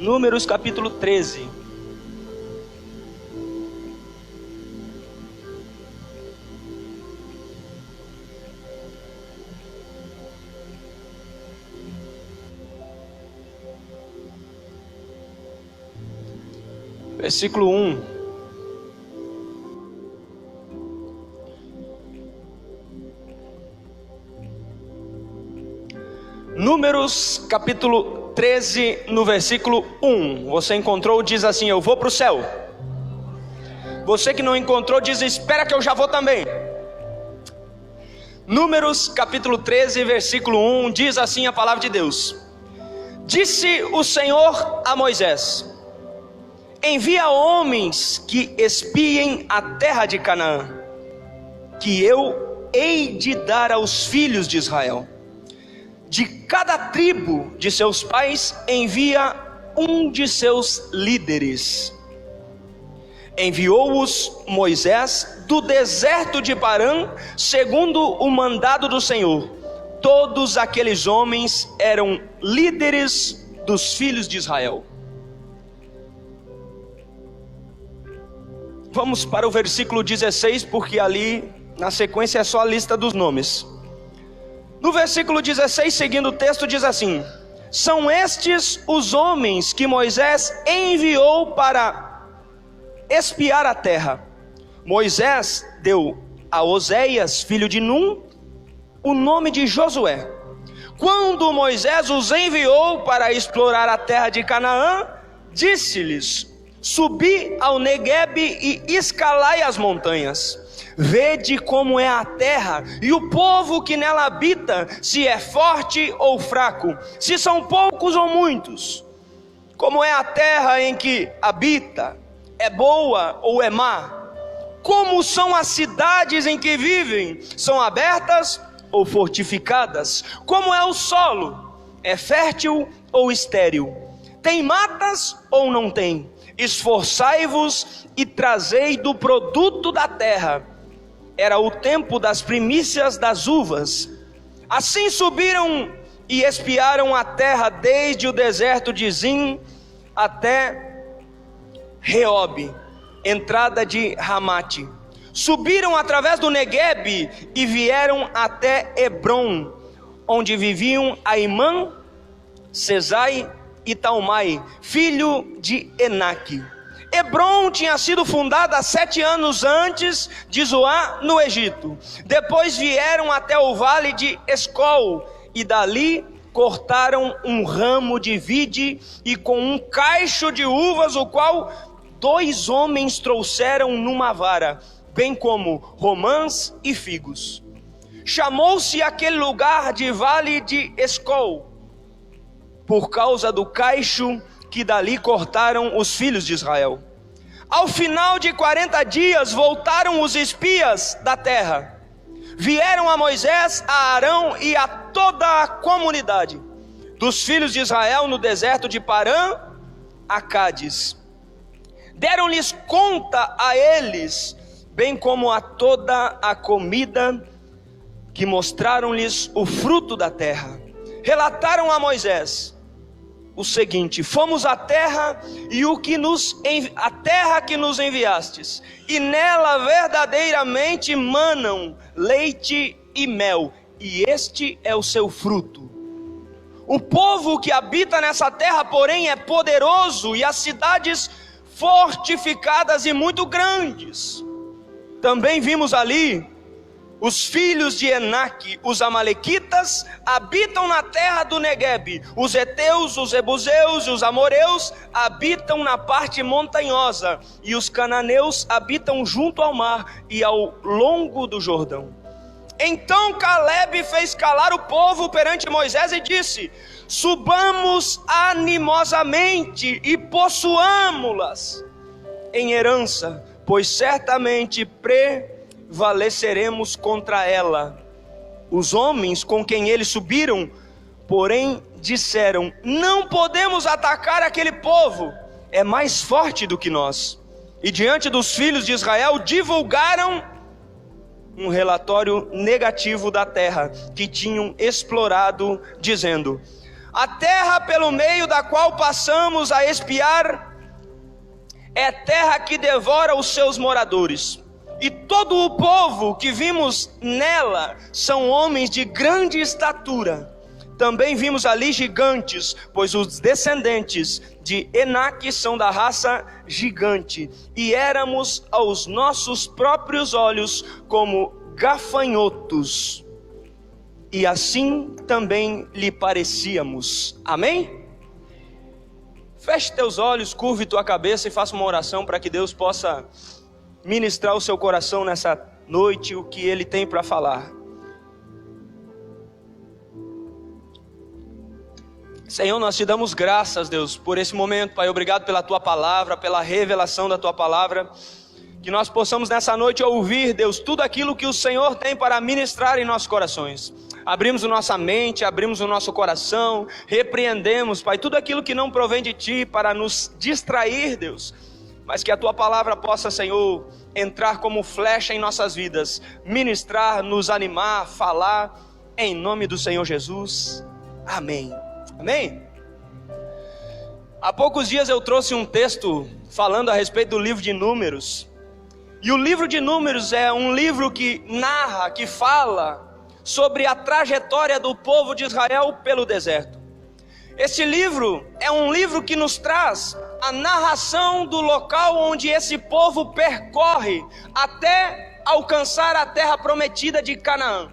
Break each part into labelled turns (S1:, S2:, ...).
S1: Números capítulo 13. Versículo 1. Números capítulo 13, no versículo 1. Você encontrou, diz assim: eu vou para o céu. Você que não encontrou, diz: espera que eu já vou também. Números capítulo 13, versículo 1, diz assim a palavra de Deus: disse o Senhor a Moisés: envia homens que espiem a terra de Canaã, que eu hei de dar aos filhos de Israel. De cada tribo de seus pais envia um de seus líderes. Enviou-os Moisés do deserto de Parã, segundo o mandado do Senhor. Todos aqueles homens eram líderes dos filhos de Israel. Vamos para o versículo 16, porque ali na sequência é só a lista dos nomes. No versículo 16, seguindo o texto, diz assim: são estes os homens que Moisés enviou para espiar a terra. Moisés deu a Oséias, filho de Num, o nome de Josué. Quando Moisés os enviou para explorar a terra de Canaã, disse-lhes: subi ao Neguebe e escalai as montanhas. Vede como é a terra e o povo que nela habita, se é forte ou fraco, se são poucos ou muitos. Como é a terra em que habita, é boa ou é má? Como são as cidades em que vivem, são abertas ou fortificadas? Como é o solo, é fértil ou estéril? Tem matas ou não tem? Esforçai-vos e trazei do produto da terra. Era o tempo das primícias das uvas. Assim subiram e espiaram a terra desde o deserto de Zim até Reob, entrada de Ramate. Subiram através do Neguebe e vieram até Hebrom, onde viviam Aimã, Sesai e Talmai, filho de Enaque. Hebrom tinha sido fundada 7 anos antes de Zoar, no Egito. Depois vieram até o vale de Escol, e dali cortaram um ramo de vide, e com um cacho de uvas, o qual 2 homens trouxeram numa vara, bem como romãs e figos. Chamou-se aquele lugar de Vale de Escol, por causa do cacho que dali cortaram os filhos de Israel. Ao final de 40 dias voltaram os espias da terra. Vieram a Moisés, a Arão e a toda a comunidade dos filhos de Israel no deserto de Parã, a Cádiz. Deram-lhes conta a eles, bem como a toda a comida, que mostraram-lhes o fruto da terra. Relataram a Moisés o seguinte: fomos à terra e a terra que nos enviastes, e nela verdadeiramente manam leite e mel, e este é o seu fruto. O povo que habita nessa terra, porém, é poderoso, e as cidades fortificadas e muito grandes. Também vimos ali os filhos de Enaque, os amalequitas, habitam na terra do Neguebe. Os heteus, os ebuseus e os amoreus habitam na parte montanhosa, e os cananeus habitam junto ao mar e ao longo do Jordão. Então Calebe fez calar o povo perante Moisés e disse: subamos animosamente e possuamo-las em herança, pois certamente prevaleceremos contra ela. Os homens com quem eles subiram, porém, disseram: não podemos atacar aquele povo, é mais forte do que nós. E diante dos filhos de Israel divulgaram um relatório negativo da terra que tinham explorado, dizendo: A terra pelo meio da qual passamos a espiar é terra que devora os seus moradores. E todo o povo que vimos nela são homens de grande estatura. Também vimos ali gigantes, pois os descendentes de Enaque são da raça gigante. E éramos aos nossos próprios olhos como gafanhotos. E assim também lhe parecíamos. Amém? Feche teus olhos, curve tua cabeça e faça uma oração para que Deus possa ministrar o seu coração nessa noite, o que Ele tem para falar. Senhor, nós te damos graças, Deus, por esse momento, Pai. Obrigado pela Tua palavra, pela revelação da Tua palavra. Que nós possamos nessa noite ouvir, Deus, tudo aquilo que o Senhor tem para ministrar em nossos corações. Abrimos a nossa mente, abrimos o nosso coração, repreendemos, Pai, tudo aquilo que não provém de Ti para nos distrair, Deus. Mas que a Tua palavra possa, Senhor, entrar como flecha em nossas vidas, ministrar, nos animar, falar, em nome do Senhor Jesus. Amém. Amém? Há poucos dias eu trouxe um texto falando a respeito do livro de Números. E o livro de Números é um livro que narra, que fala sobre a trajetória do povo de Israel pelo deserto. Esse livro é um livro que nos traz a narração do local onde esse povo percorre até alcançar a terra prometida de Canaã.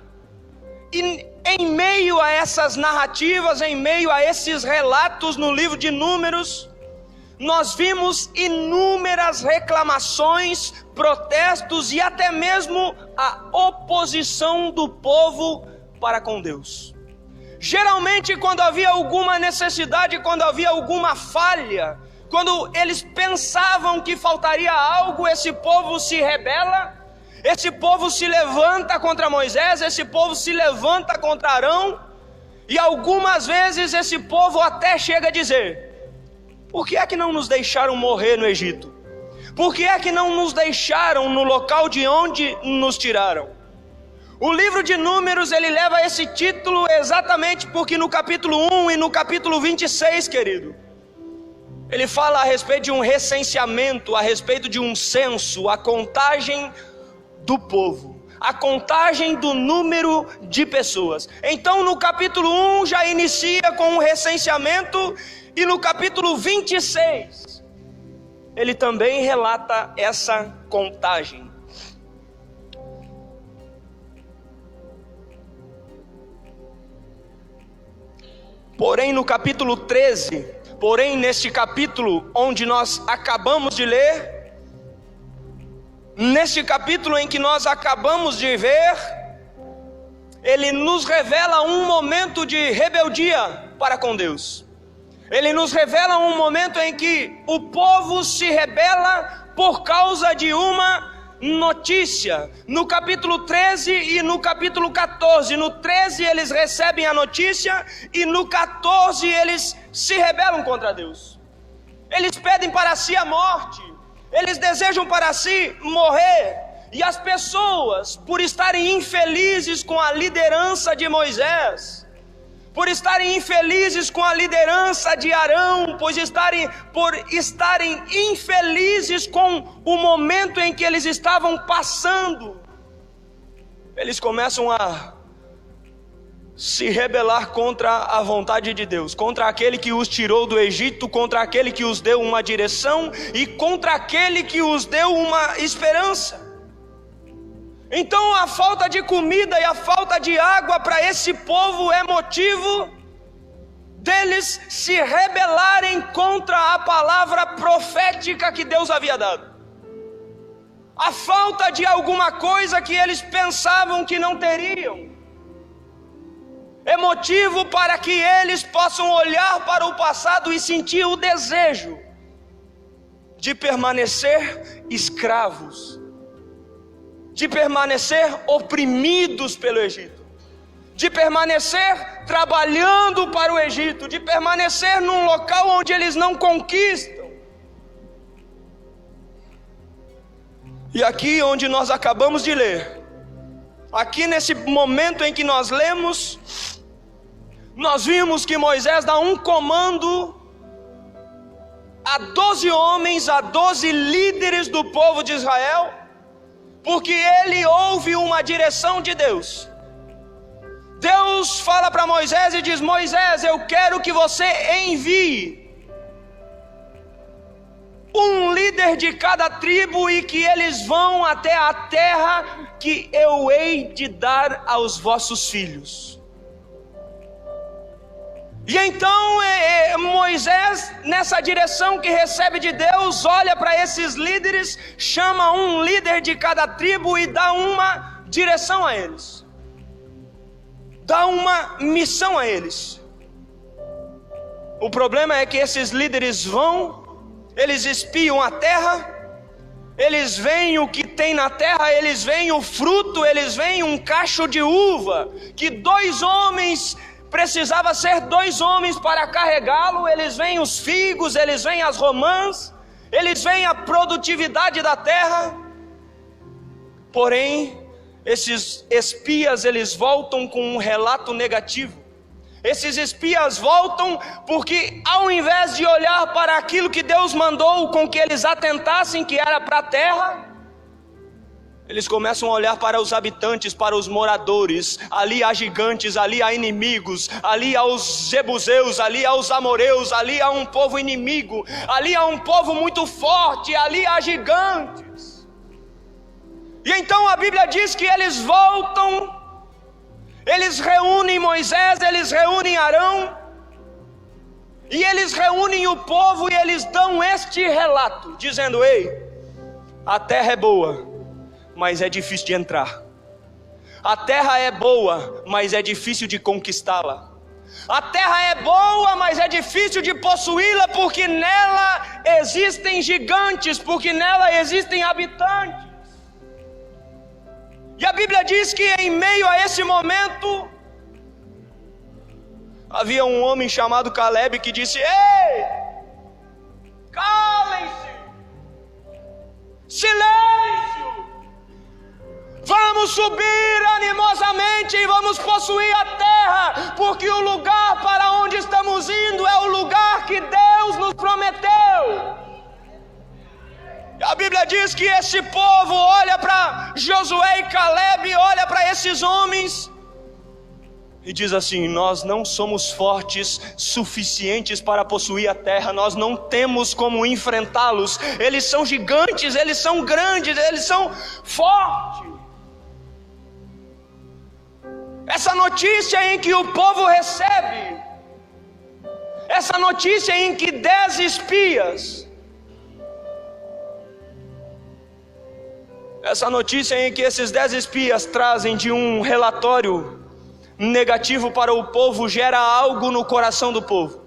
S1: E em meio a essas narrativas, em meio a esses relatos no livro de Números, nós vimos inúmeras reclamações, protestos e até mesmo a oposição do povo para com Deus. Geralmente, quando havia alguma necessidade, quando havia alguma falha, quando eles pensavam que faltaria algo, esse povo se rebela. Esse povo se levanta contra Moisés, esse povo se levanta contra Arão, e algumas vezes esse povo até chega a dizer: por que é que não nos deixaram morrer no Egito? Por que é que não nos deixaram no local de onde nos tiraram? O livro de Números, ele leva esse título exatamente porque no capítulo 1 e no capítulo 26, querido, ele fala a respeito de um recenseamento, a respeito de um censo, a contagem do povo, a contagem do número de pessoas. Então no capítulo 1 já inicia com um recenseamento, e no capítulo 26 ele também relata essa contagem. Porém no capítulo 13, neste capítulo onde nós acabamos de ler, neste capítulo em que nós acabamos de ver, ele nos revela um momento de rebeldia para com Deus. Ele nos revela um momento em que o povo se rebela por causa de uma notícia. No capítulo 13 e no capítulo 14. No 13 eles recebem a notícia, e no 14 eles se rebelam contra Deus. Eles pedem para si a morte. Eles desejam para si morrer. E as pessoas, por estarem infelizes com a liderança de Moisés, por estarem infelizes com a liderança de Arão, por estarem infelizes com o momento em que eles estavam passando, eles começam a se rebelar contra a vontade de Deus, contra aquele que os tirou do Egito, contra aquele que os deu uma direção e contra aquele que os deu uma esperança. Então a falta de comida e a falta de água para esse povo é motivo deles se rebelarem contra a palavra profética que Deus havia dado. A falta de alguma coisa que eles pensavam que não teriam é motivo para que eles possam olhar para o passado e sentir o desejo de permanecer escravos, de permanecer oprimidos pelo Egito, de permanecer trabalhando para o Egito, de permanecer num local onde eles não conquistam. E aqui onde nós acabamos de ler, aqui nesse momento em que nós lemos, nós vimos que Moisés dá um comando a 12 homens, a 12 líderes do povo de Israel, porque ele ouve uma direção de Deus. Deus fala para Moisés e diz: Moisés, eu quero que você envie um líder de cada tribo e que eles vão até a terra que eu hei de dar aos vossos filhos. E então Moisés, nessa direção que recebe de Deus, olha para esses líderes, chama um líder de cada tribo e dá uma direção a eles, dá uma missão a eles. O problema é que esses líderes vão, eles espiam a terra, eles veem o que tem na terra, eles veem o fruto, eles veem um cacho de uva, que 2 homens, precisava ser 2 homens para carregá-lo, eles veem os figos, eles veem as romãs, eles veem a produtividade da terra. Porém, esses espias, eles voltam com um relato negativo. Esses espias voltam porque, ao invés de olhar para aquilo que Deus mandou com que eles atentassem, que era para a terra, eles começam a olhar para os habitantes, para os moradores. Ali há gigantes, ali há inimigos, ali há os jebuseus, ali há os amoreus, ali há um povo inimigo, ali há um povo muito forte, ali há gigantes. E então a Bíblia diz que eles voltam, eles reúnem Moisés, eles reúnem Arão, e eles reúnem o povo e eles dão este relato, dizendo: ei, a terra é boa, mas é difícil de entrar. A terra é boa, mas é difícil de conquistá-la. A terra é boa, mas é difícil de possuí-la, porque nela existem gigantes, porque nela existem habitantes. E a Bíblia diz que em meio a esse momento, havia um homem chamado Caleb que disse: ei, calem-se, silêncio, vamos subir animosamente e vamos possuir a terra, porque o lugar para onde estamos indo é o lugar que Deus nos prometeu. A Bíblia diz que esse povo olha para Josué e Caleb, olha para esses homens e diz assim: nós não somos fortes suficientes para possuir a terra, nós não temos como enfrentá-los, eles são gigantes, eles são grandes, eles são fortes. Essa notícia em que o povo recebe, essa notícia em que 10 espias, essa notícia em que esses 10 espias trazem de um relatório negativo para o povo, gera algo no coração do povo,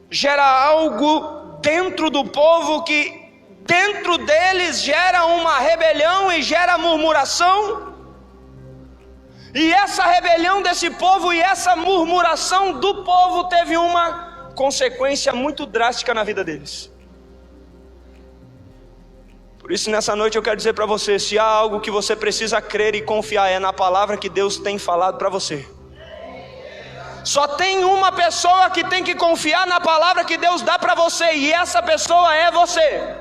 S1: gera algo dentro do povo que dentro deles gera uma rebelião e gera murmuração. E essa rebelião desse povo e essa murmuração do povo teve uma consequência muito drástica na vida deles. Por isso, nessa noite eu quero dizer para você: se há algo que você precisa crer e confiar, é na palavra que Deus tem falado para você. Só tem uma pessoa que tem que confiar na palavra que Deus dá para você, e essa pessoa é você.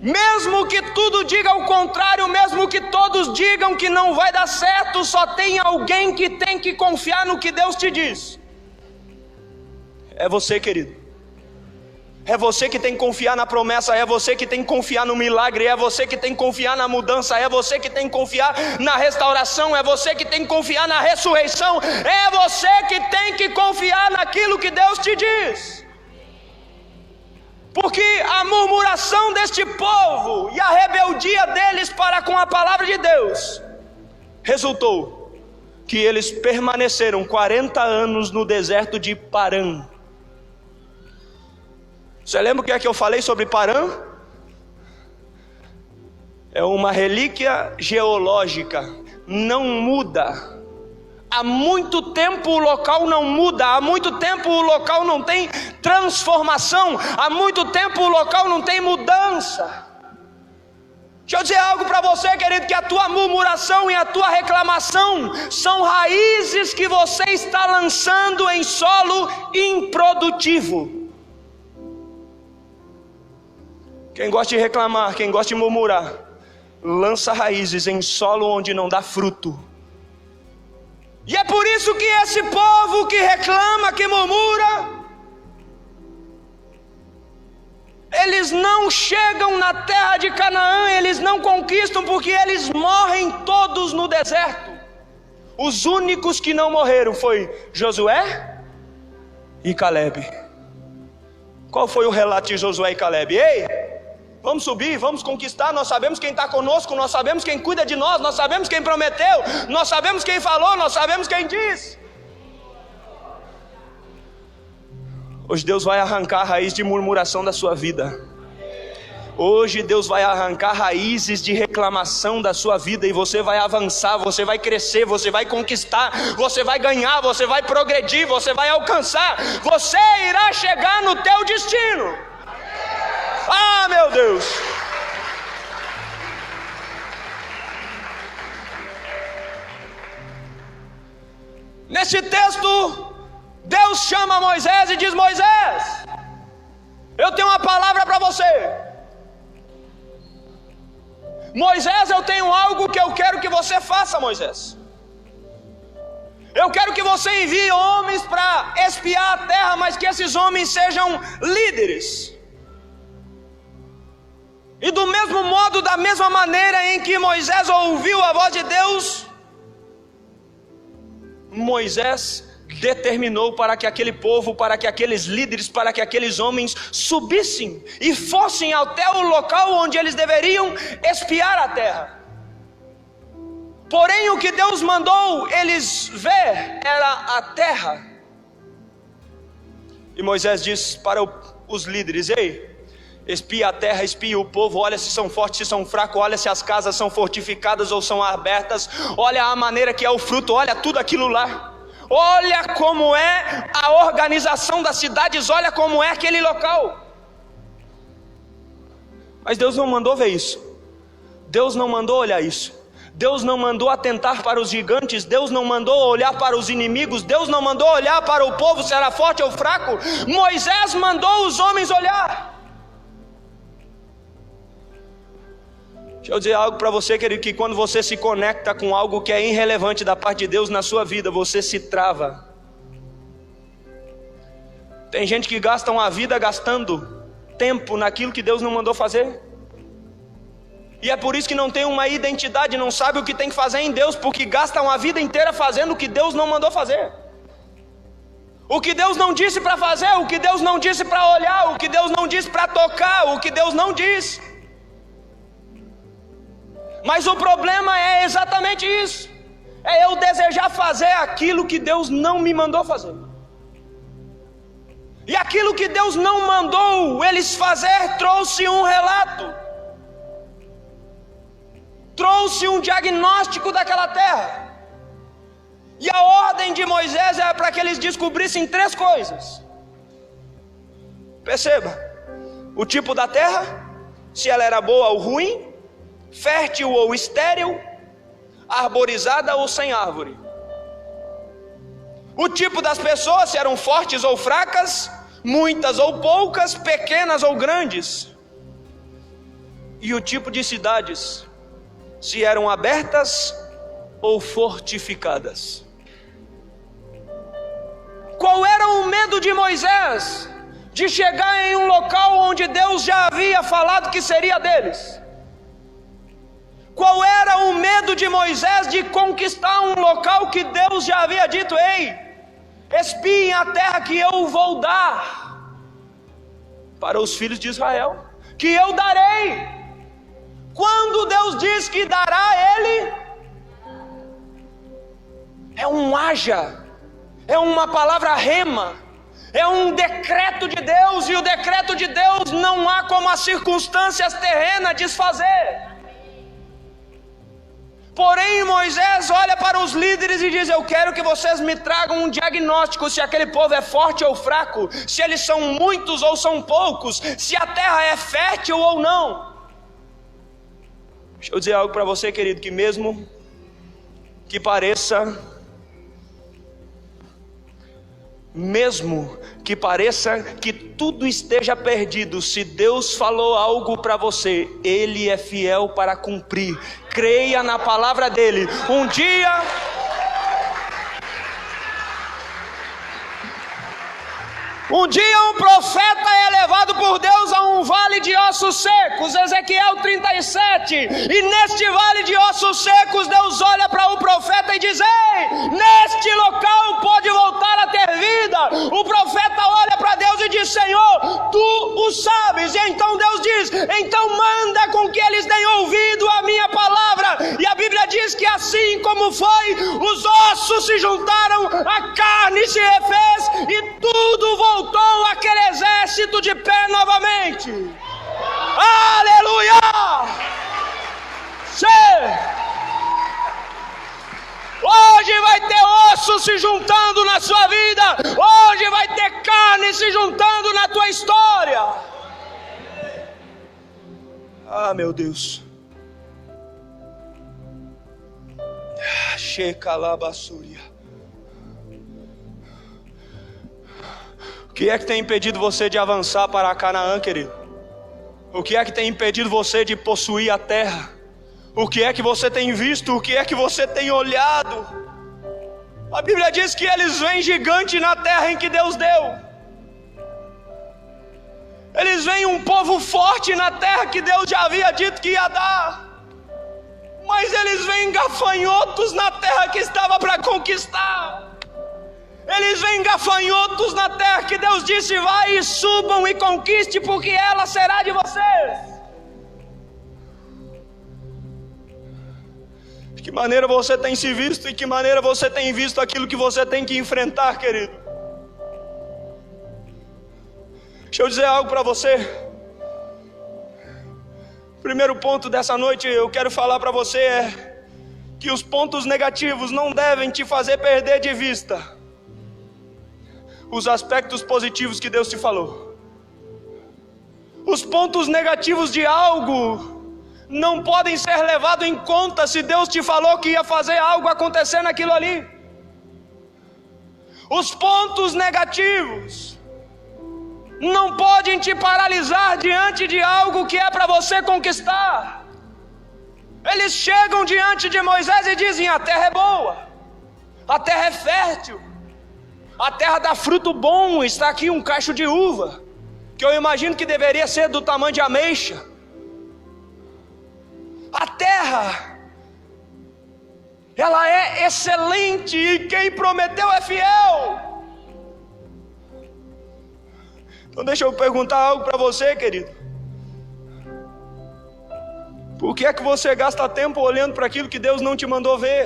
S1: Mesmo que tudo diga o contrário, mesmo que todos digam que não vai dar certo, só tem alguém que tem que confiar no que Deus te diz. É você, querido. É você que tem que confiar na promessa, é você que tem que confiar no milagre, é você que tem que confiar na mudança, é você que tem que confiar na restauração, é você que tem que confiar na ressurreição, é você que tem que confiar naquilo que Deus te diz. Porque a murmuração deste povo e a rebeldia deles para com a palavra de Deus resultou que eles permaneceram 40 anos no deserto de Parã. Você lembra o que é que eu falei sobre Parã? É uma relíquia geológica, não muda. Há muito tempo o local não muda, há muito tempo o local não tem transformação, há muito tempo o local não tem mudança. Deixa eu dizer algo para você, querido, que a tua murmuração e a tua reclamação são raízes que você está lançando em solo improdutivo. Quem gosta de reclamar, quem gosta de murmurar, lança raízes em solo onde não dá fruto. E é por isso que esse povo que reclama, que murmura, eles não chegam na terra de Canaã, eles não conquistam, porque eles morrem todos no deserto. Os únicos que não morreram foi Josué e Calebe. Qual foi o relato de Josué e Calebe? Ei, vamos subir, vamos conquistar, nós sabemos quem está conosco, nós sabemos quem cuida de nós sabemos quem prometeu, nós sabemos quem falou, nós sabemos quem disse. Hoje Deus vai arrancar a raiz de murmuração da sua vida. Hoje Deus vai arrancar raízes de reclamação da sua vida, e você vai avançar, você vai crescer, você vai conquistar, você vai ganhar, você vai progredir, você vai alcançar, você irá chegar no teu destino. Ah, meu Deus! Nesse texto, Deus chama Moisés e diz: Moisés, eu tenho uma palavra para você. Moisés, eu tenho algo que eu quero que você faça, Moisés. Eu quero que você envie homens para espiar a terra, mas que esses homens sejam líderes. E do mesmo modo, da mesma maneira em que Moisés ouviu a voz de Deus, Moisés determinou para que aquele povo, para que aqueles líderes, para que aqueles homens subissem e fossem até o local onde eles deveriam espiar a terra. Porém, o que Deus mandou eles ver era a terra. E Moisés disse para os líderes: ei, espia a terra, espia o povo, olha se são fortes, se são fracos, olha se as casas são fortificadas ou são abertas, olha a maneira que é o fruto, olha tudo aquilo lá. Olha como é a organização das cidades, olha como é aquele local. Mas Deus não mandou ver isso. Deus não mandou olhar isso. Deus não mandou atentar para os gigantes. Deus não mandou olhar para os inimigos. Deus não mandou olhar para o povo se era forte ou fraco. Moisés mandou os homens olhar. Deixa eu dizer algo para você, querido, que quando você se conecta com algo que é irrelevante da parte de Deus na sua vida, você se trava. Tem gente que gasta uma vida gastando tempo naquilo que Deus não mandou fazer. E é por isso que não tem uma identidade, não sabe o que tem que fazer em Deus, porque gasta uma vida inteira fazendo o que Deus não mandou fazer. O que Deus não disse para fazer, o que Deus não disse para olhar, o que Deus não disse para tocar, o que Deus não disse. Mas o problema é exatamente isso. É eu desejar fazer aquilo que Deus não me mandou fazer. E aquilo que Deus não mandou eles fazer trouxe um relato, trouxe um diagnóstico daquela terra. E a ordem de Moisés era para que eles descobrissem 3 coisas. Perceba: o tipo da terra, se ela era boa ou ruim, fértil ou estéril, arborizada ou sem árvore. O tipo das pessoas, se eram fortes ou fracas, muitas ou poucas, pequenas ou grandes. E o tipo de cidades, se eram abertas ou fortificadas. Qual era o medo de Moisés de chegar em um local onde Deus já havia falado que seria deles? Qual era o medo de Moisés de conquistar um local que Deus já havia dito: ei, espiem a terra que eu vou dar para os filhos de Israel, que eu darei. Quando Deus diz que dará, Ele é um haja, é uma palavra rema, é um decreto de Deus, e o decreto de Deus não há como as circunstâncias terrenas desfazer. Porém, Moisés olha para os líderes e diz: eu quero que vocês me tragam um diagnóstico, se aquele povo é forte ou fraco, se eles são muitos ou são poucos, se a terra é fértil ou não. Deixa eu dizer algo para você, querido, que mesmo que pareça que tudo esteja perdido, se Deus falou algo para você, Ele é fiel para cumprir. Creia na palavra dEle. Um dia um profeta é levado por Deus a um vale de ossos secos, Ezequiel 37, e neste vale de ossos secos, Deus olha para o profeta e diz: ei, neste local pode voltar a ter vida. O profeta olha para Deus e diz: Senhor, tu o sabes. E então Deus diz: então manda com que eles tenham ouvido a minha palavra. E a Bíblia diz que assim como foi, os ossos se juntaram, a carne se refez e tudo voltou aquele exército de pé novamente. Aleluia! Hoje vai ter osso se juntando na sua vida. Hoje vai ter carne se juntando na tua história. Ah, meu Deus. Shekalabassúria. O que é que tem impedido você de avançar para Canaã, querido? O que é que tem impedido você de possuir a terra? O que é que você tem visto? O que é que você tem olhado? A Bíblia diz que eles veem gigante na terra em que Deus deu. Eles veem um povo forte na terra que Deus já havia dito que ia dar. Mas eles veem gafanhotos na terra que estava para conquistar. Eles veem gafanhotos na terra que Deus disse: vai e subam e conquiste, porque ela será de vocês. De que maneira você tem se visto e de que maneira você tem visto aquilo que você tem que enfrentar, querido? Deixa eu dizer algo para você. Primeiro ponto dessa noite eu quero falar para você é que os pontos negativos não devem te fazer perder de vista os aspectos positivos que Deus te falou. Os pontos negativos de algo não podem ser levados em conta se Deus te falou que ia fazer algo acontecer naquilo ali. Os pontos negativos não podem te paralisar diante de algo que é para você conquistar. Eles chegam diante de Moisés e dizem: a terra é boa, a terra é fértil, a terra dá fruto bom. Está aqui um cacho de uva, que eu imagino que deveria ser do tamanho de ameixa. A terra, ela é excelente e quem prometeu é fiel. Então deixa eu perguntar algo para você, querido. Por que é que você gasta tempo olhando para aquilo que Deus não te mandou ver?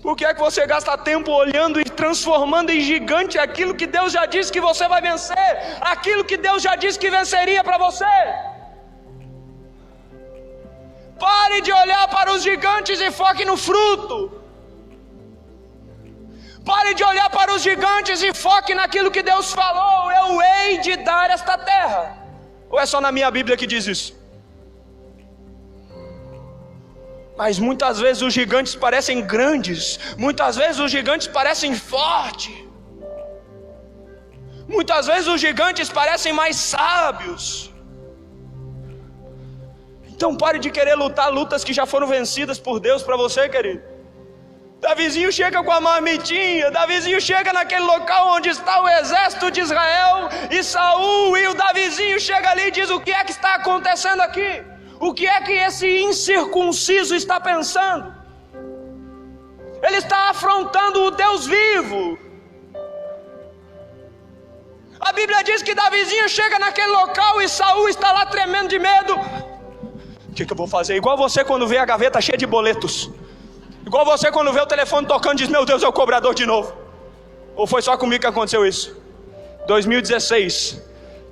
S1: Por que é que você gasta tempo olhando e transformando em gigante aquilo que Deus já disse que você vai vencer? Aquilo que Deus já disse que venceria para você? Pare de olhar para os gigantes e foque no fruto. Pare de olhar para os gigantes e foque naquilo que Deus falou: eu hei de dar esta terra. Ou é só na minha Bíblia que diz isso? Mas muitas vezes os gigantes parecem grandes, muitas vezes os gigantes parecem fortes, muitas vezes os gigantes parecem mais sábios. Então pare de querer lutar lutas que já foram vencidas por Deus para você, querido. Davizinho chega com a marmitinha, Davizinho chega naquele local onde está o exército de Israel e Saul, e o Davizinho chega ali e diz: o que é que está acontecendo aqui? O que é que esse incircunciso está pensando? Ele está afrontando o Deus vivo. A Bíblia diz que Davizinho chega naquele local e Saul está lá tremendo de medo. O que eu vou fazer? Igual você quando vê a gaveta cheia de boletos. Igual você quando vê o telefone tocando e diz: meu Deus, é o cobrador de novo. Ou foi só comigo que aconteceu isso? 2016,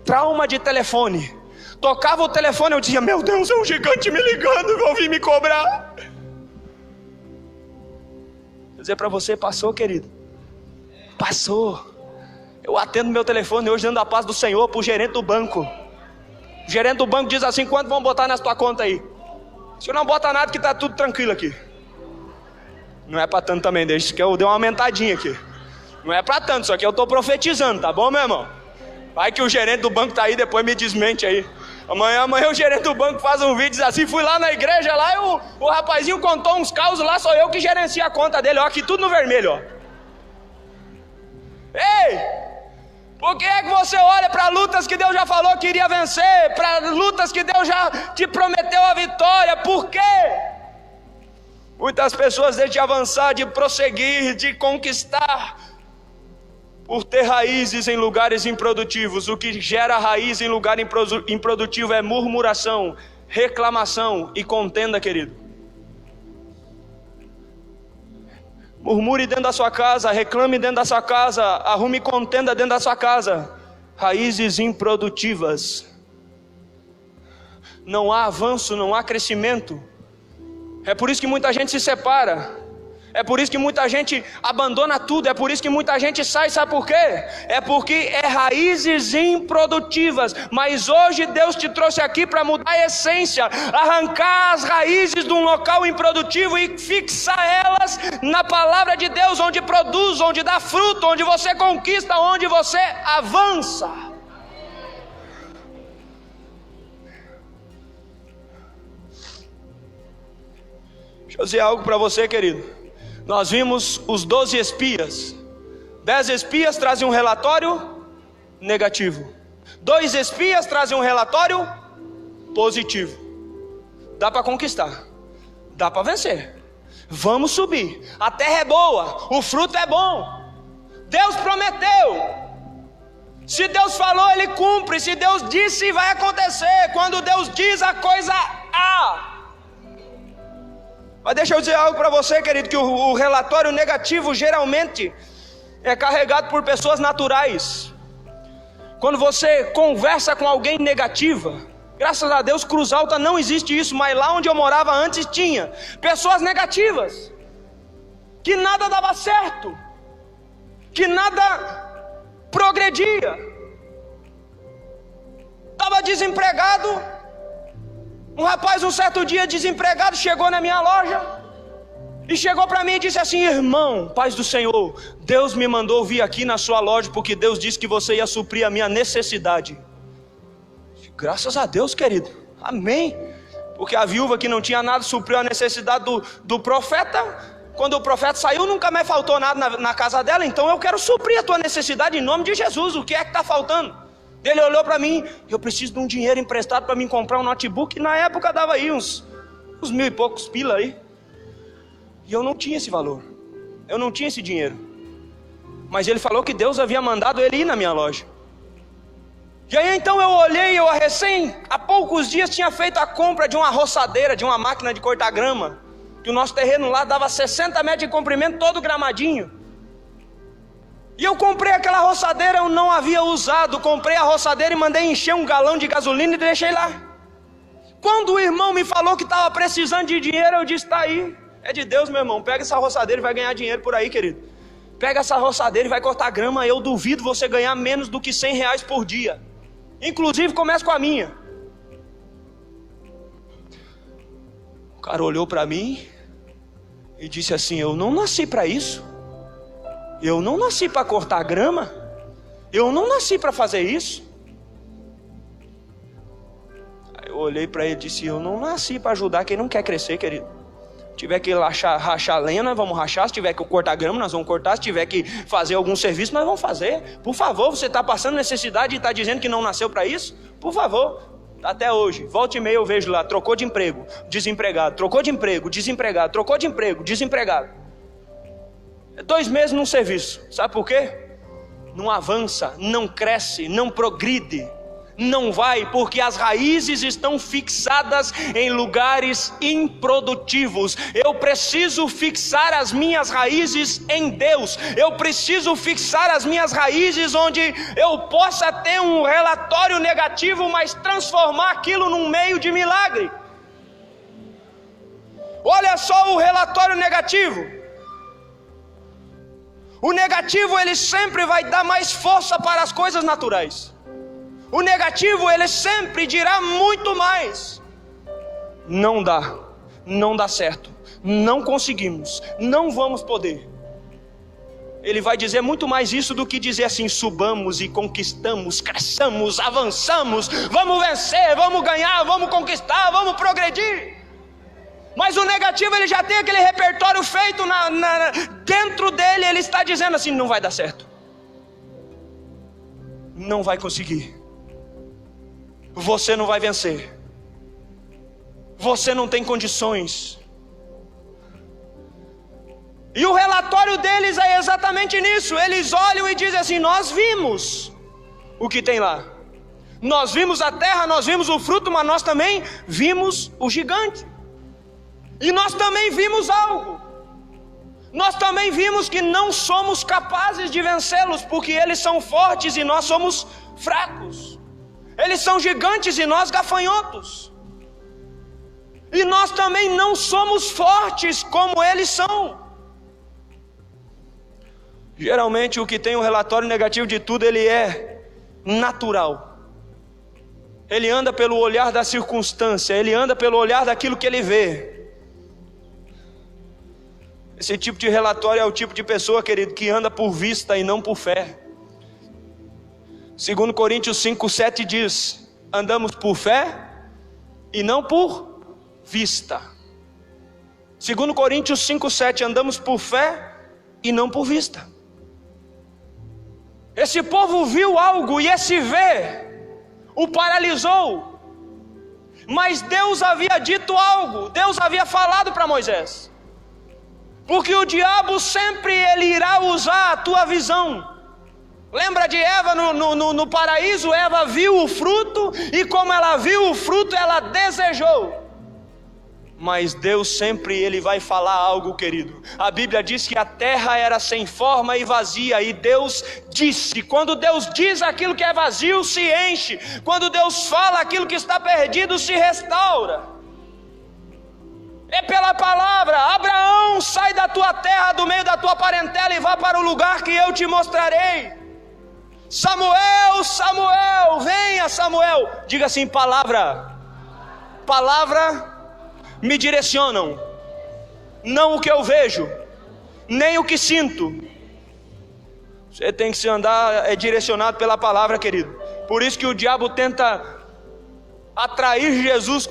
S1: trauma de telefone. Tocava o telefone, eu dizia: meu Deus, é um gigante me ligando, vão vir me cobrar. Vou dizer para você, passou, querido. Passou. Eu atendo meu telefone hoje dando a paz do Senhor para o gerente do banco. O gerente do banco diz assim: quanto vão botar na tua conta aí? Se não bota nada que está tudo tranquilo aqui. Não é para tanto também, deixa que eu dei uma aumentadinha aqui. Não é para tanto, só que eu estou profetizando, tá bom, meu irmão? Vai que o gerente do banco tá aí, depois me desmente aí. Amanhã o gerente do banco faz um vídeo assim, fui lá na igreja lá e o rapazinho contou uns causos lá, sou eu que gerencio a conta dele, ó, aqui tudo no vermelho, ó. Ei! Por que é que você olha para lutas que Deus já falou que iria vencer, para lutas que Deus já te prometeu a vitória? Por quê? Muitas pessoas deixam de avançar, de prosseguir, de conquistar, por ter raízes em lugares improdutivos. O que gera raiz em lugar improdutivo é murmuração, reclamação e contenda, querido. Murmure dentro da sua casa, reclame dentro da sua casa, arrume contenda dentro da sua casa. Raízes improdutivas. Não há avanço, não há crescimento. É por isso que muita gente se separa. É por isso que muita gente abandona tudo. É por isso que muita gente sai, sabe por quê? É porque é raízes improdutivas. Mas hoje Deus te trouxe aqui para mudar a essência, arrancar as raízes de um local improdutivo e fixar elas na palavra de Deus, onde produz, onde dá fruto, onde você conquista, onde você avança. Deixa eu dizer algo para você, querido. Nós vimos os 12 espias. 10 espias trazem um relatório negativo. 2 espias trazem um relatório positivo. Dá para conquistar. Dá para vencer. Vamos subir. A terra é boa. O fruto é bom. Deus prometeu. Se Deus falou, Ele cumpre. Se Deus disse, vai acontecer. Quando Deus diz, a coisa há. Mas deixa eu dizer algo para você, querido, que o relatório negativo geralmente é carregado por pessoas naturais. Quando você conversa com alguém negativa, graças a Deus Cruz Alta não existe isso, mas lá onde eu morava antes tinha pessoas negativas, que nada dava certo, que nada progredia, estava desempregado. Um rapaz, um certo dia, desempregado, chegou na minha loja e chegou para mim e disse assim: irmão, paz do Senhor, Deus me mandou vir aqui na sua loja porque Deus disse que você ia suprir a minha necessidade. Graças a Deus, querido, amém. Porque a viúva que não tinha nada supriu a necessidade do profeta. Quando o profeta saiu, nunca mais faltou nada na casa dela. Então eu quero suprir a tua necessidade em nome de Jesus. O que é que está faltando? Ele olhou para mim: eu preciso de um dinheiro emprestado para mim comprar um notebook. Na época dava aí uns 1.000 e poucos pila aí. E eu não tinha esse valor, eu não tinha esse dinheiro. Mas ele falou que Deus havia mandado ele ir na minha loja. E aí então eu olhei, há poucos dias tinha feito a compra de uma roçadeira, de uma máquina de cortar grama, que o nosso terreno lá dava 60 metros de comprimento, todo gramadinho. E eu comprei aquela roçadeira, eu não havia usado. Comprei a roçadeira e mandei encher um galão de gasolina e deixei lá. Quando o irmão me falou que estava precisando de dinheiro, eu disse: está aí, é de Deus, meu irmão. Pega essa roçadeira e vai ganhar dinheiro por aí, querido. Pega essa roçadeira e vai cortar grama. Eu duvido você ganhar menos do que R$100 por dia. Inclusive comece com a minha. O cara olhou para mim e disse assim: eu não nasci para isso. Eu não nasci para cortar grama. Eu não nasci para fazer isso. Aí eu olhei para ele e disse: eu não nasci para ajudar quem não quer crescer, querido. Se tiver que rachar lenha, nós vamos rachar. Se tiver que cortar grama, nós vamos cortar. Se tiver que fazer algum serviço, nós vamos fazer. Por favor, você está passando necessidade e está dizendo que não nasceu para isso? Por favor. Até hoje, volta e meia eu vejo lá: trocou de emprego, desempregado. Trocou de emprego, desempregado. Trocou de emprego, desempregado. 2 meses num serviço. Sabe por quê? Não avança, não cresce, não progride, não vai, porque as raízes estão fixadas em lugares improdutivos. Eu preciso fixar as minhas raízes em Deus. Eu preciso fixar as minhas raízes onde eu possa ter um relatório negativo, mas transformar aquilo num meio de milagre. Olha só o relatório negativo. O negativo, ele sempre vai dar mais força para as coisas naturais. O negativo, ele sempre dirá muito mais. Não dá. não dá certo, não conseguimos, não vamos poder. Ele vai dizer muito mais isso do que dizer assim: subamos e conquistamos, cresçamos, avançamos, vamos vencer, vamos ganhar, vamos conquistar, vamos progredir. Mas o negativo, ele já tem aquele repertório feito dentro dele. Ele está dizendo assim: não vai dar certo, não vai conseguir, você não vai vencer, você não tem condições. E o relatório deles é exatamente nisso. Eles olham e dizem assim: nós vimos o que tem lá, nós vimos a terra, nós vimos o fruto, mas nós também vimos o gigante. E nós também vimos algo, nós também vimos que não somos capazes de vencê-los, porque eles são fortes e nós somos fracos. Eles são gigantes e nós gafanhotos. E nós também não somos fortes como eles são. Geralmente o que tem um relatório negativo de tudo, ele é natural. Ele anda pelo olhar da circunstância, ele anda pelo olhar daquilo que ele vê. Esse tipo de relatório é o tipo de pessoa, querido, que anda por vista e não por fé. 2 Coríntios 5:7 diz: andamos por fé e não por vista. 2 Coríntios 5:7, andamos por fé e não por vista. Esse povo viu algo e esse ver o paralisou. Mas Deus havia dito algo, Deus havia falado para Moisés. Porque o diabo sempre ele irá usar a tua visão. Lembra de Eva no paraíso? Eva viu o fruto e como ela viu o fruto, ela desejou. Mas Deus sempre ele vai falar algo, querido. A Bíblia diz que a terra era sem forma e vazia, e Deus disse. Quando Deus diz aquilo que é vazio, se enche. Quando Deus fala aquilo que está perdido, se restaura. É pela palavra: Abraão, sai da tua terra, do meio da tua parentela, e vá para o lugar que eu te mostrarei. Samuel, Samuel, venha Samuel. Diga assim: palavra, palavra me direcionam, não o que eu vejo, nem o que sinto. Você tem que se andar direcionado pela palavra, querido. Por isso que o diabo tenta atrair Jesus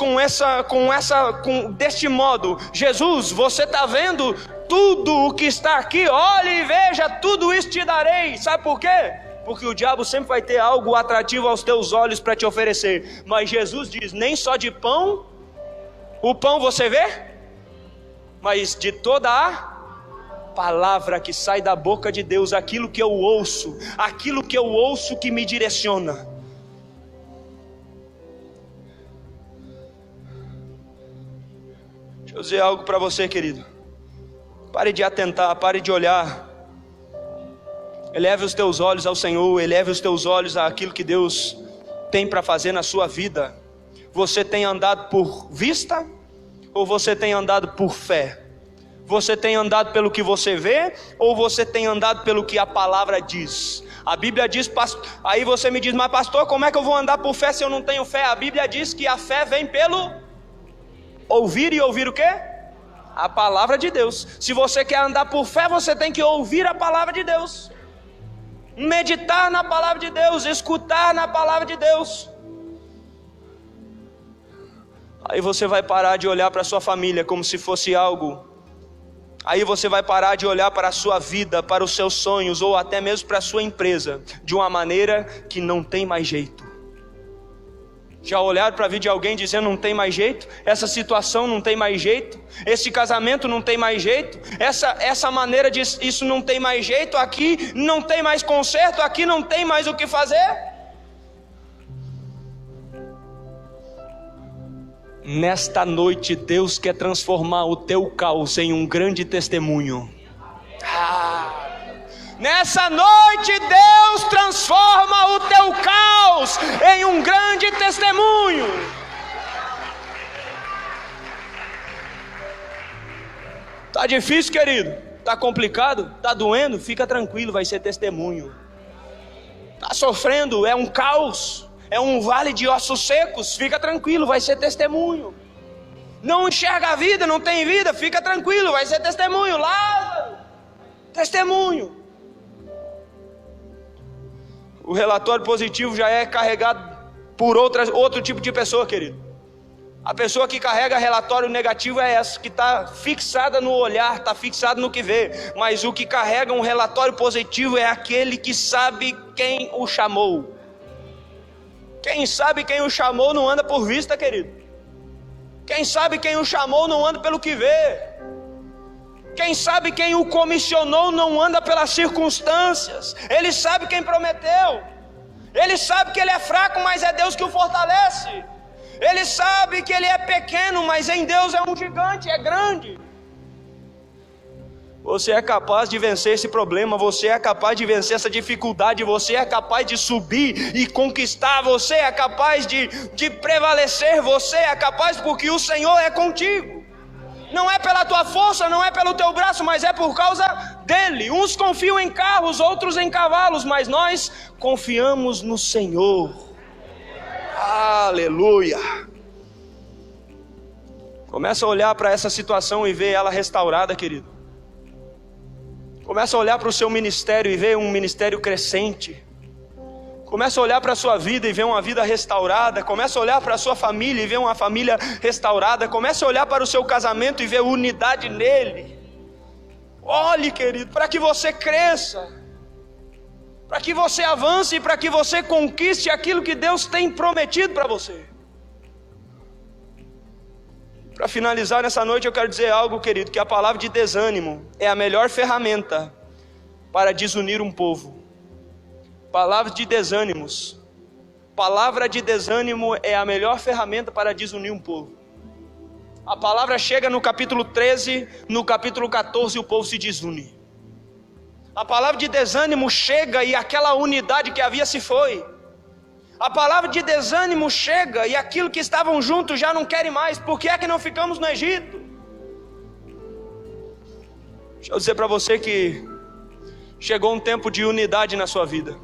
S1: deste modo: Jesus, você está vendo tudo o que está aqui? Olhe e veja, tudo isso te darei. Sabe por quê? Porque o diabo sempre vai ter algo atrativo aos teus olhos para te oferecer. Mas Jesus diz: nem só de pão, o pão você vê, mas de toda a palavra que sai da boca de Deus, aquilo que eu ouço que me direciona. Deixa eu dizer algo para você, querido. Pare de atentar, pare de olhar. Eleve os teus olhos ao Senhor, eleve os teus olhos àquilo que Deus tem para fazer na sua vida. Você tem andado por vista ou você tem andado por fé? Você tem andado pelo que você vê ou você tem andado pelo que a palavra diz? A Bíblia diz, aí você me diz: mas pastor, como é que eu vou andar por fé se eu não tenho fé? A Bíblia diz que a fé vem pelo ouvir, e ouvir o quê? A palavra de Deus. Se você quer andar por fé, você tem que ouvir a palavra de Deus, meditar na palavra de Deus, escutar na palavra de Deus. Aí você vai parar de olhar para a sua família como se fosse algo. Aí você vai parar de olhar para a sua vida, para os seus sonhos, ou até mesmo para a sua empresa, de uma maneira que não tem mais jeito. Já olharam para a vida de alguém dizendo: não tem mais jeito? Essa situação não tem mais jeito? Esse casamento não tem mais jeito? Essa maneira de isso não tem mais jeito? Aqui não tem mais conserto? Aqui não tem mais o que fazer? Nesta noite Deus quer transformar o teu caos em um grande testemunho. Nessa noite Deus transforma o teu caos em um grande testemunho. Tá difícil, querido? Tá complicado? Tá doendo? Fica tranquilo, vai ser testemunho. Tá sofrendo? É um caos, é um vale de ossos secos? Fica tranquilo, vai ser testemunho. não enxerga a vida, não tem vida, fica tranquilo, vai ser testemunho. Lázaro, testemunho. O relatório positivo já é carregado por outro tipo de pessoa, querido. A pessoa que carrega relatório negativo é essa, que está fixada no olhar, está fixada no que vê. Mas o que carrega um relatório positivo é aquele que sabe quem o chamou. Quem sabe quem o chamou não anda por vista, querido. Quem sabe quem o chamou não anda pelo que vê. Quem sabe quem o comissionou não anda pelas circunstâncias. Ele sabe quem prometeu. Ele sabe que ele é fraco, mas é Deus que o fortalece. Ele sabe que ele é pequeno, mas em Deus é um gigante, é grande. Você é capaz de vencer esse problema, você é capaz de vencer essa dificuldade, você é capaz de subir e conquistar, você é capaz de prevalecer, você é capaz porque o Senhor é contigo. Não é pela tua força, não é pelo teu braço, mas é por causa dele. Uns confiam em carros, outros em cavalos, mas nós confiamos no Senhor. Aleluia. Começa a olhar para essa situação e ver ela restaurada, querido. Começa a olhar para o seu ministério e ver um ministério crescente. Começa a olhar para a sua vida e ver uma vida restaurada. Começa a olhar para a sua família e ver uma família restaurada. Começa a olhar para o seu casamento e ver unidade nele. Olhe, querido, para que você cresça, para que você avance e para que você conquiste aquilo que Deus tem prometido para você. Para finalizar nessa noite eu quero dizer algo, querido, que a palavra de desânimo é a melhor ferramenta para desunir um povo. Palavra de desânimos. Palavra de desânimo é a melhor ferramenta para desunir um povo. A palavra chega no capítulo 13, no capítulo 14 o povo se desune. A palavra de desânimo chega e aquela unidade que havia se foi. A palavra de desânimo chega e aquilo que estavam juntos já não querem mais. Por que é que não ficamos no Egito? Deixa eu dizer para você que chegou um tempo de unidade na sua vida.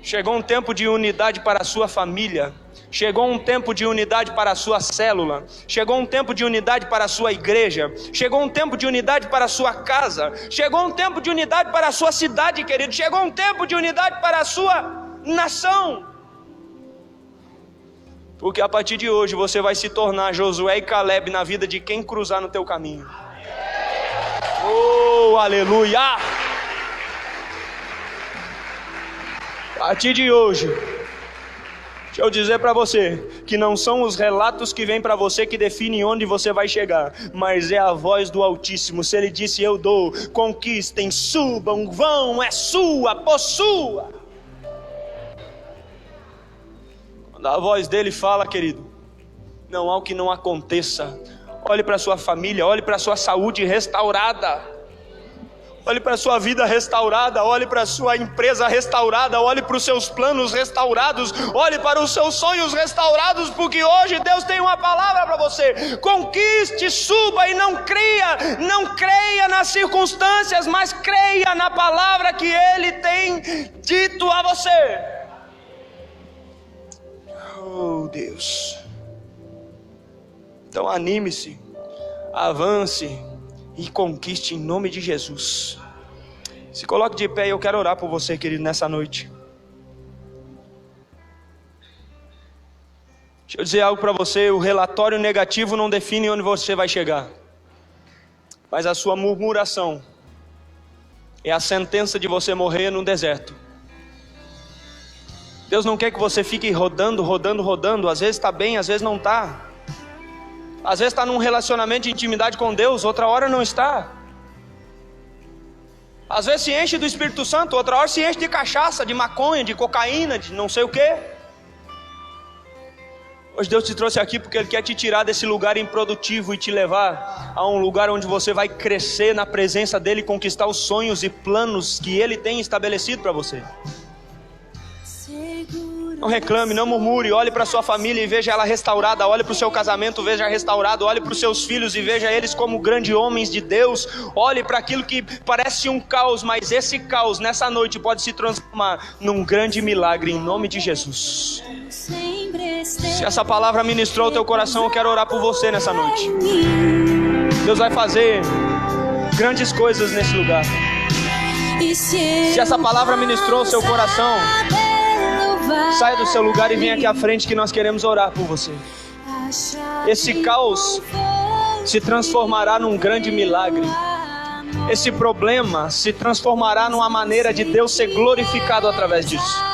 S1: Chegou um tempo de unidade para a sua família. Chegou um tempo de unidade para a sua célula. Chegou um tempo de unidade para a sua igreja. Chegou um tempo de unidade para a sua casa. Chegou um tempo de unidade para a sua cidade, querido. Chegou um tempo de unidade para a sua nação. Porque a partir de hoje você vai se tornar Josué e Caleb na vida de quem cruzar no teu caminho. Oh, aleluia! A partir de hoje, deixa eu dizer para você, que não são os relatos que vêm para você que definem onde você vai chegar, mas é a voz do Altíssimo. Se Ele disse, eu dou, conquistem, subam, vão, é sua, possua. Quando a voz dele fala, querido, não há o que não aconteça. Olhe para a sua família, olhe para a sua saúde restaurada. Olhe para a sua vida restaurada, olhe para a sua empresa restaurada, olhe para os seus planos restaurados, olhe para os seus sonhos restaurados, porque hoje Deus tem uma palavra para você. Conquiste, suba e não creia nas circunstâncias, mas creia na palavra que Ele tem dito a você. Oh Deus. Então anime-se, avance e conquiste em nome de Jesus. Se coloque de pé e eu quero orar por você, querido, nessa noite. Deixa eu dizer algo para você, o relatório negativo não define onde você vai chegar, mas a sua murmuração é a sentença de você morrer no deserto. Deus não quer que você fique rodando, às vezes está bem, às vezes não está. Às vezes está num relacionamento de intimidade com Deus, outra hora não está. Às vezes se enche do Espírito Santo, outra hora se enche de cachaça, de maconha, de cocaína, de não sei o que. Hoje Deus te trouxe aqui porque Ele quer te tirar desse lugar improdutivo e te levar a um lugar onde você vai crescer na presença dEle e conquistar os sonhos e planos que Ele tem estabelecido para você. Não reclame, não murmure, olhe para a sua família e veja ela restaurada, olhe para o seu casamento, veja restaurado, olhe para os seus filhos e veja eles como grandes homens de Deus, olhe para aquilo que parece um caos, mas esse caos nessa noite pode se transformar num grande milagre em nome de Jesus. Sem Se essa palavra ministrou o teu coração, eu quero orar por você nessa noite. Deus vai fazer grandes coisas nesse lugar. Se essa palavra ministrou o seu coração, saia do seu lugar e venha aqui à frente que nós queremos orar por você. Esse caos se transformará num grande milagre. Esse problema se transformará numa maneira de Deus ser glorificado através disso.